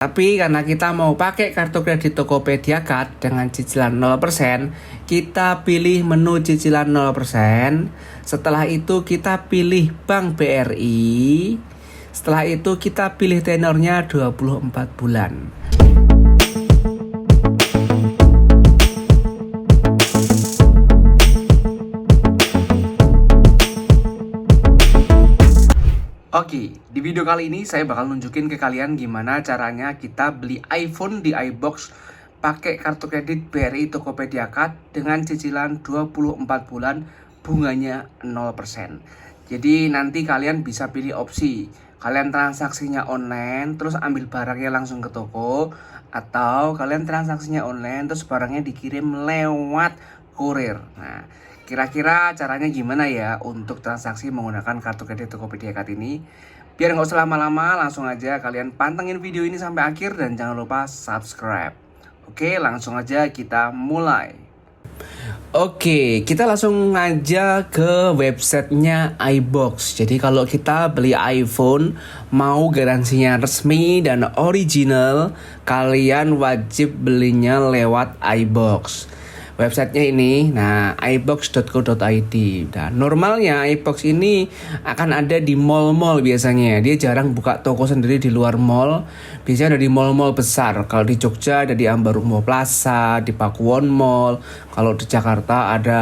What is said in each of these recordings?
Tapi karena kita mau pakai kartu kredit Tokopedia Card dengan cicilan 0%, kita pilih menu cicilan 0%. Setelah itu kita pilih Bank BRI. Setelah itu kita pilih tenornya 24 bulan. Oke, di video kali ini saya bakal nunjukin ke kalian gimana caranya kita beli iPhone di iBox pakai kartu kredit BRI Tokopedia Card dengan cicilan 24 bulan bunganya 0%. Jadi nanti kalian bisa pilih opsi, kalian transaksinya online terus ambil barangnya langsung ke toko, atau kalian transaksinya online terus barangnya dikirim lewat kurir. Nah, kira-kira caranya gimana ya untuk transaksi menggunakan kartu kredit Tokopedia Card ini? Biar nggak usah lama-lama, langsung aja kalian pantengin video ini sampai akhir dan jangan lupa subscribe. Oke, langsung aja kita mulai. Oke, kita langsung aja ke websitenya iBox. Jadi kalau kita beli iPhone, mau garansinya resmi dan original, kalian wajib belinya lewat iBox. Websitenya ini, nah iBox.co.id. Nah, normalnya iBox ini akan ada di mall-mall biasanya. Dia jarang buka toko sendiri di luar mall. Biasanya ada di mall-mall besar. Kalau di Jogja ada di Ambarukmo Plaza, di Pakuwon Mall. Kalau di Jakarta ada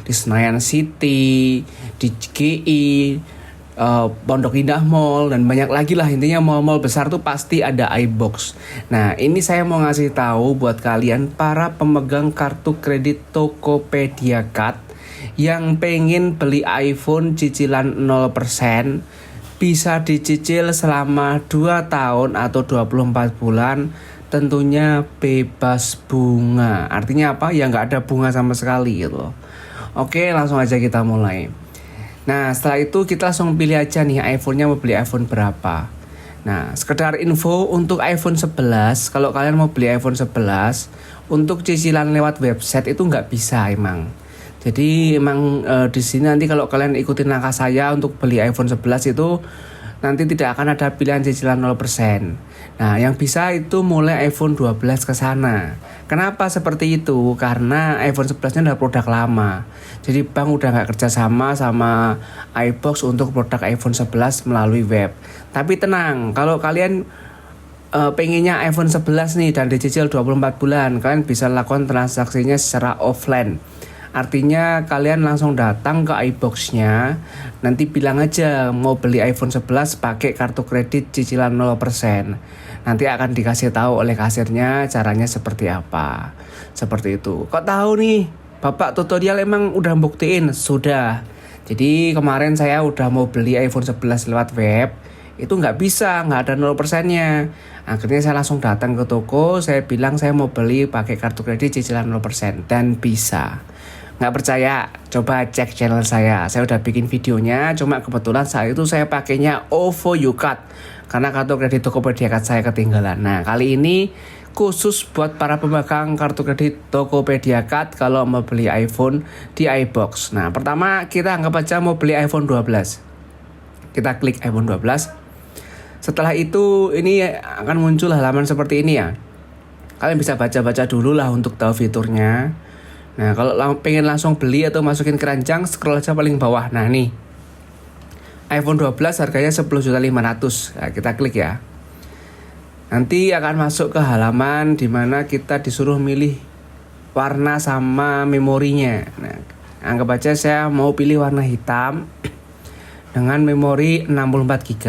di Senayan City, di GI, Pondok Indah Mall, dan banyak lagi lah. Intinya mall-mall besar tuh pasti ada iBox. Nah, ini saya mau ngasih tahu buat kalian para pemegang kartu kredit Tokopedia Card yang pengen beli iPhone cicilan 0%, bisa dicicil selama 2 tahun atau 24 bulan, tentunya bebas bunga. Artinya apa? Ya nggak ada bunga sama sekali gitu. Oke, langsung aja kita mulai. Nah, setelah itu kita langsung pilih aja nih iPhone-nya mau beli iPhone berapa. Nah, sekedar info untuk iPhone 11, kalau kalian mau beli iPhone 11, untuk cicilan lewat website itu nggak bisa emang. Jadi emang di sini nanti kalau kalian ikutin langkah saya untuk beli iPhone 11 itu nanti tidak akan ada pilihan cicilan 0%. Nah, yang bisa itu mulai iPhone 12 ke sana. Kenapa seperti itu? Karena iPhone 11-nya adalah produk lama. Jadi bank udah nggak kerjasama sama iBox untuk produk iPhone 11 melalui web. Tapi tenang, kalau kalian pengennya iPhone 11 nih dan dicicil 24 bulan, kalian bisa lakukan transaksinya secara offline. Artinya kalian langsung datang ke iBox-nya, nanti bilang aja mau beli iPhone 11 pakai kartu kredit cicilan 0%. Nanti akan dikasih tahu oleh kasirnya caranya seperti apa. Seperti itu. Kok tahu nih? Bapak tutorial emang udah buktiin? Sudah. Jadi kemarin saya udah mau beli iPhone 11 lewat web, itu nggak bisa, nggak ada 0%-nya. Akhirnya saya langsung datang ke toko, saya bilang saya mau beli pakai kartu kredit cicilan 0% dan bisa. Nggak percaya, coba cek channel saya udah bikin videonya. Cuma kebetulan saat itu saya pakainya OVO U-Card karena kartu kredit Tokopedia Card saya ketinggalan. Nah, kali ini khusus buat para pemegang kartu kredit Tokopedia Card kalau mau beli iPhone di iBox. Nah, pertama kita anggap aja mau beli iPhone 12. Kita klik iPhone 12. Setelah itu ini akan muncul halaman seperti ini ya. Kalian bisa baca-baca dulu lah untuk tahu fiturnya. Nah, kalau pengen langsung beli atau masukin keranjang, scroll aja paling bawah. Nah, nih iPhone 12 harganya 10.500.000. Nah, kita klik ya. Nanti akan masuk ke halaman dimana kita disuruh milih warna sama memorinya. Nah, anggap aja saya mau pilih warna hitam dengan memori 64 GB.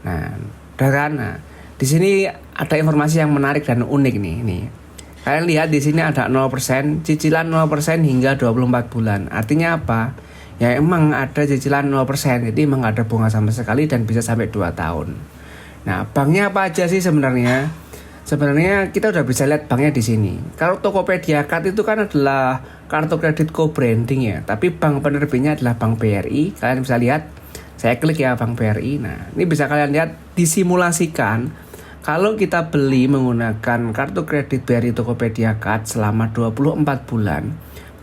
Nah, udah kan? Nah, di sini ada informasi yang menarik dan unik nih. Kalian lihat di sini ada 0%, cicilan 0% hingga 24 bulan. Artinya apa? Ya emang ada cicilan 0%, jadi emang ada bunga sama sekali dan bisa sampai 2 tahun. Nah, banknya apa aja sih sebenarnya? Sebenarnya kita udah bisa lihat banknya di sini. Kalau Tokopedia Card itu kan adalah kartu kredit co-branding ya, tapi bank penerbitnya adalah Bank BRI. Kalian bisa lihat, saya klik ya Bank BRI. Nah, ini bisa kalian lihat disimulasikan. Kalau kita beli menggunakan kartu kredit BRI Tokopedia Card selama 24 bulan,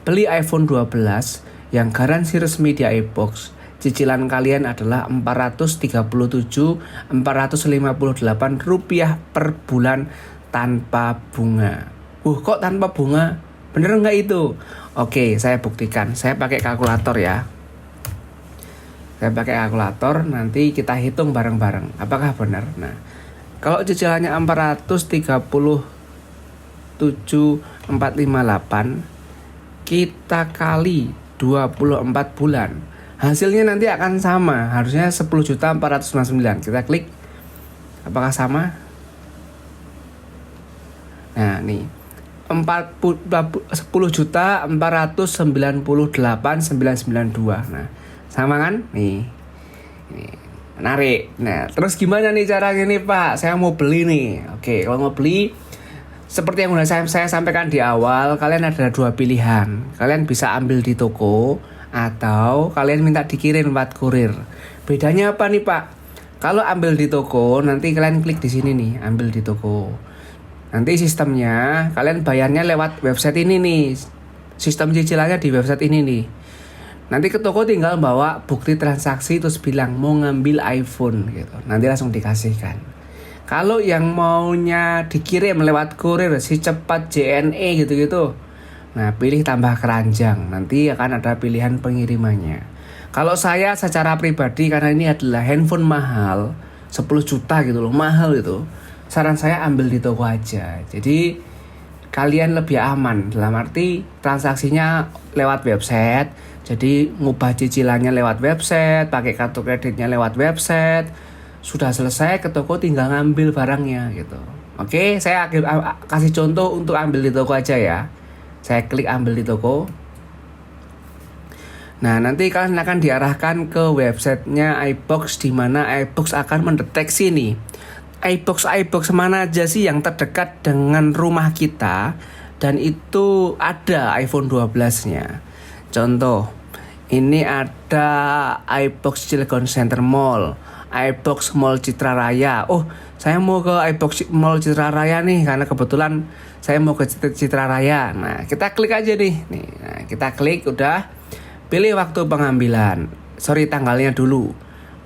beli iPhone 12 yang garansi resmi di iBox, cicilan kalian adalah Rp437.458 per bulan tanpa bunga. Kok tanpa bunga? Bener nggak itu? Oke, saya buktikan. Saya pakai kalkulator ya. Saya pakai kalkulator, nanti kita hitung bareng-bareng. Apakah benar? Nah, kalau cicilannya 437.458, kita kali 24 bulan. Hasilnya nanti akan sama, harusnya 10.499. Kita klik. Apakah sama? Nah, nih. 10.498.992. Nah, sama kan? Nih. Menarik. Nah, terus gimana nih caranya nih, Pak? Saya mau beli nih. Oke, kalau mau beli seperti yang sudah saya sampaikan di awal, kalian ada dua pilihan. Kalian bisa ambil di toko atau kalian minta dikirim lewat kurir. Bedanya apa nih, Pak? Kalau ambil di toko, nanti kalian klik di sini nih, ambil di toko. Nanti sistemnya kalian bayarnya lewat website ini nih. Sistem cicilannya di website ini nih. Nanti ke toko tinggal bawa bukti transaksi terus bilang mau ngambil iPhone gitu. Nanti langsung dikasihkan. Kalau yang maunya dikirim lewat kurir si cepat JNE gitu-gitu. Nah, pilih tambah keranjang. Nanti akan ada pilihan pengirimannya. Kalau saya secara pribadi karena ini adalah handphone mahal, 10 juta gitu loh, mahal itu. Saran saya ambil di toko aja. Jadi kalian lebih aman dalam arti transaksinya lewat website. Jadi ngubah cicilannya lewat website, pakai kartu kreditnya lewat website. Sudah selesai ke toko tinggal ngambil barangnya gitu. Oke, saya kasih contoh untuk ambil di toko aja ya. Saya klik ambil di toko. Nah, nanti kalian akan diarahkan ke websitenya iBox, di mana iBox akan mendeteksi nih iBox mana aja sih yang terdekat dengan rumah kita dan itu ada iPhone 12-nya. Contoh, ini ada iBox Cilegon Center Mall, iBox Mall Citra Raya. Oh, saya mau ke iBox Mall Citra Raya nih karena kebetulan saya mau ke Citra Raya. Nah, kita klik aja nih. Nah, kita klik udah. Pilih waktu pengambilan. Tanggalnya dulu.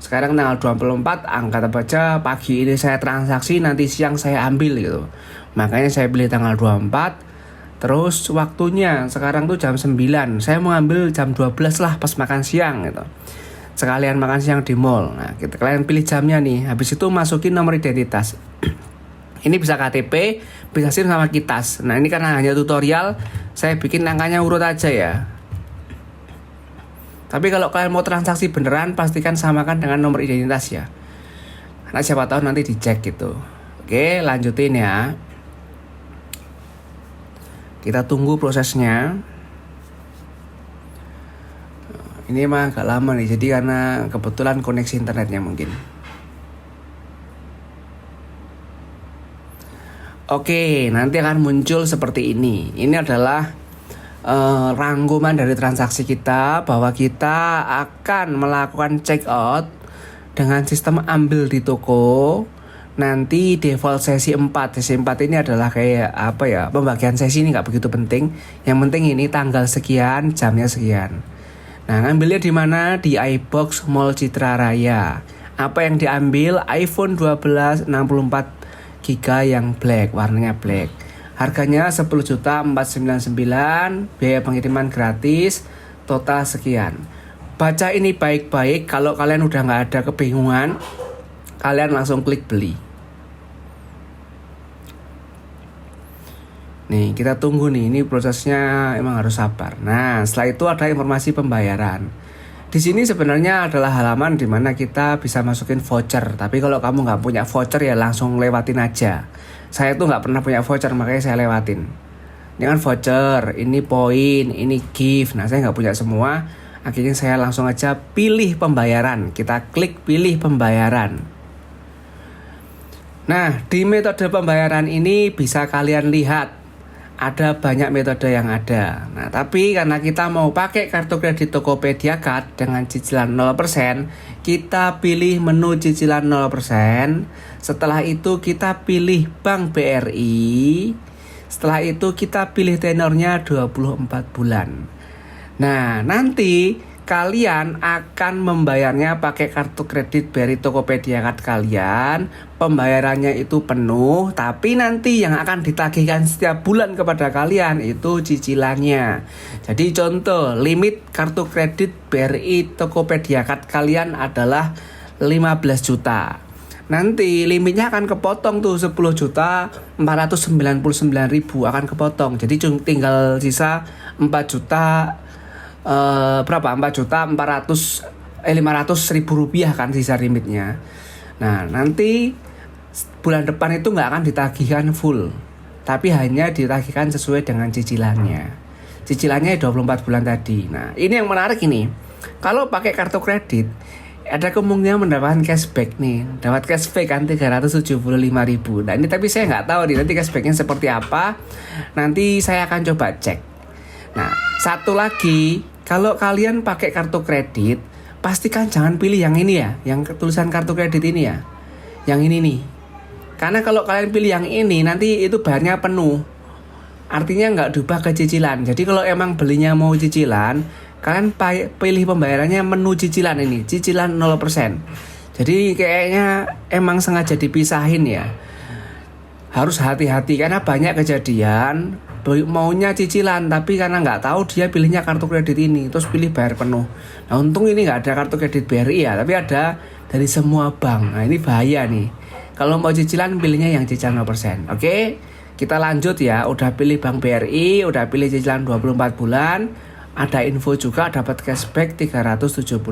Sekarang tanggal 24, angkat baca pagi ini saya transaksi, nanti siang saya ambil gitu. Makanya saya pilih tanggal 24. Terus waktunya sekarang tuh jam 9. Saya mau ambil jam 12 lah pas makan siang gitu. Sekalian makan siang di mall. Nah, kalian pilih jamnya nih. Habis itu masukin nomor identitas. Ini bisa KTP, bisa SIM sama KITAS. Nah, ini karena hanya tutorial, saya bikin angkanya urut aja ya. Tapi kalau kalian mau transaksi beneran, pastikan samakan dengan nomor identitas ya. Karena siapa tahu nanti dicek gitu. Oke, lanjutin ya. Kita tunggu prosesnya. Ini emang agak lama nih, jadi karena kebetulan koneksi internetnya mungkin. Oke, nanti akan muncul seperti ini. Ini adalah rangkuman dari transaksi kita bahwa kita akan melakukan check out dengan sistem ambil di toko. Nanti default sesi 4. Sesi 4 ini adalah kayak apa ya, pembagian sesi ini gak begitu penting. Yang penting ini tanggal sekian, jamnya sekian. Nah, ngambilnya di mana? Di iBox Mall Citra Raya. Apa yang diambil? iPhone 12 64GB yang black, warnanya black. Harganya 10.499, biaya pengiriman gratis, total sekian. Baca ini baik-baik, kalau kalian udah gak ada kebingungan, kalian langsung klik beli. Nih, kita tunggu nih, ini prosesnya emang harus sabar. Nah, setelah itu ada informasi pembayaran. Di sini sebenarnya adalah halaman di mana kita bisa masukin voucher. Tapi kalau kamu nggak punya voucher ya langsung lewatin aja. Saya tuh nggak pernah punya voucher, makanya saya lewatin. Ini kan voucher, ini poin, ini gift. Nah, saya nggak punya semua. Akhirnya saya langsung aja pilih pembayaran. Kita klik pilih pembayaran. Nah, di metode pembayaran ini bisa kalian lihat ada banyak metode yang ada. Nah, tapi karena kita mau pakai kartu kredit Tokopedia Card dengan cicilan 0%, kita pilih menu cicilan 0%. Setelah itu kita pilih Bank BRI. Setelah itu kita pilih tenornya 24 bulan. Nah, nanti kalian akan membayarnya pakai kartu kredit BRI Tokopedia Card kalian, pembayarannya itu penuh, tapi nanti yang akan ditagihkan setiap bulan kepada kalian itu cicilannya. Jadi contoh, limit kartu kredit BRI Tokopedia Card kalian adalah 15 juta. Nanti limitnya akan kepotong tuh 10.499.000 akan kepotong. Jadi tinggal sisa 4 juta berapa? 4.500.000 rupiah kan sisa limitnya. Nah, nanti bulan depan itu nggak akan ditagihkan full, tapi hanya ditagihkan sesuai dengan cicilannya. Cicilannya 24 bulan tadi. Nah, ini yang menarik ini. Kalau pakai kartu kredit, ada kemungkinan mendapatkan cashback nih. Dapat cashback kan 375.000. Nah, ini tapi saya nggak tahu nih nanti cashbacknya seperti apa. Nanti saya akan coba cek. Nah, satu lagi, kalau kalian pakai kartu kredit, pastikan jangan pilih yang ini ya, yang tulisan kartu kredit ini ya, yang ini nih. Karena kalau kalian pilih yang ini, nanti itu bayarnya penuh. Artinya nggak diubah ke cicilan. Jadi kalau emang belinya mau cicilan, kalian pilih pembayarannya menu cicilan ini, cicilan 0%. Jadi kayaknya emang sengaja dipisahin ya. Harus hati-hati karena banyak kejadian maunya cicilan, tapi karena nggak tahu dia pilihnya kartu kredit ini, terus pilih bayar penuh. Nah, untung ini nggak ada kartu kredit BRI ya, tapi ada dari semua bank. Nah, ini bahaya nih. Kalau mau cicilan pilihnya yang cicilan 0%. Oke, kita lanjut ya. Udah pilih bank BRI, udah pilih cicilan 24 bulan. Ada info juga dapat cashback 375.000.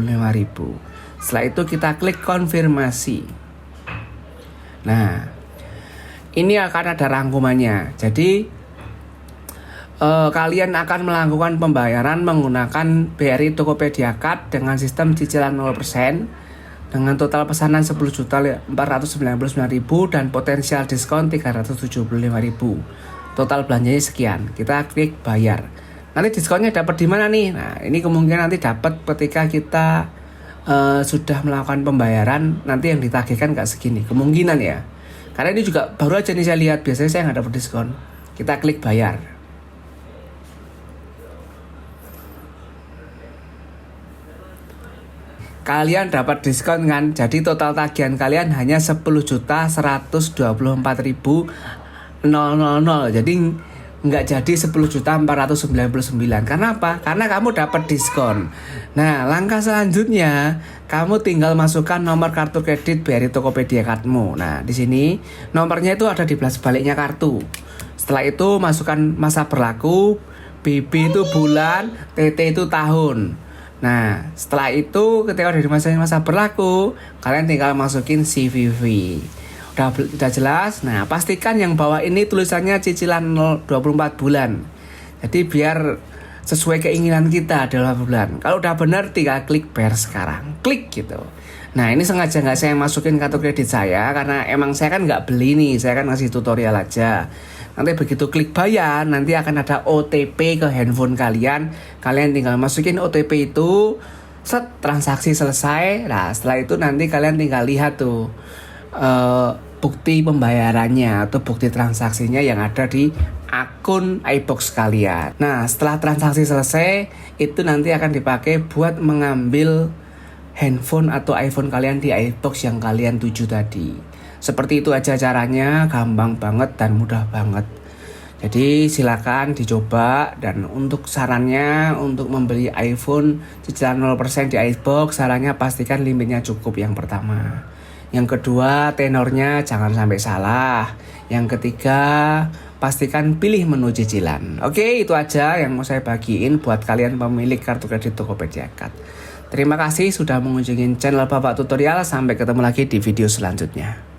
Setelah itu kita klik konfirmasi. Nah, ini akan ada rangkumannya. Jadi kalian akan melakukan pembayaran menggunakan BRI Tokopedia Card dengan sistem cicilan 0% dengan total pesanan 10.499.000 dan potensial diskon 375.000. Total belanjanya sekian. Kita klik bayar. Nanti diskonnya dapat di mana nih? Nah, ini kemungkinan nanti dapat ketika kita sudah melakukan pembayaran, nanti yang ditagihkan nggak segini. Kemungkinan ya. Karena ini juga baru aja nih saya lihat, biasanya saya nggak dapat diskon. Kita klik bayar. Kalian dapat diskon kan, jadi total tagihan kalian hanya 10.124.000. Jadi nggak jadi 10.499. Karena apa? Karena kamu dapat diskon. Nah, langkah selanjutnya kamu tinggal masukkan nomor kartu kredit BRI Tokopedia Cardmu. Nah, di sini nomornya itu ada di belah sebaliknya kartu. Setelah itu masukkan masa berlaku, BB itu bulan, TT itu tahun. Nah, setelah itu ketika udah di masa berlaku, kalian tinggal masukin CVV. Udah jelas. Nah, pastikan yang bawah ini tulisannya cicilan 24 bulan. Jadi biar sesuai keinginan kita adalah bulan. Kalau udah benar tinggal klik bayar sekarang. Klik gitu. Nah, ini sengaja nggak saya masukin kartu kredit saya karena emang saya kan nggak beli nih, saya kan ngasih tutorial aja. Nanti begitu klik bayar, nanti akan ada OTP ke handphone kalian. Kalian tinggal masukin OTP itu, set, transaksi selesai. Nah, setelah itu nanti kalian tinggal lihat tuh bukti pembayarannya atau bukti transaksinya yang ada di akun iBox kalian. Nah, setelah transaksi selesai, itu nanti akan dipakai buat mengambil handphone atau iPhone kalian di iBox yang kalian tuju tadi. Seperti itu aja caranya, gampang banget dan mudah banget. Jadi silakan dicoba, dan untuk sarannya untuk membeli iPhone cicilan 0% di iBox, sarannya pastikan limitnya cukup yang pertama. Yang kedua, tenornya jangan sampai salah. Yang ketiga, pastikan pilih menu cicilan. Oke, itu aja yang mau saya bagiin buat kalian pemilik kartu kredit Tokopedia Card. Terima kasih sudah mengunjungi channel Bapak Tutorial. Sampai ketemu lagi di video selanjutnya.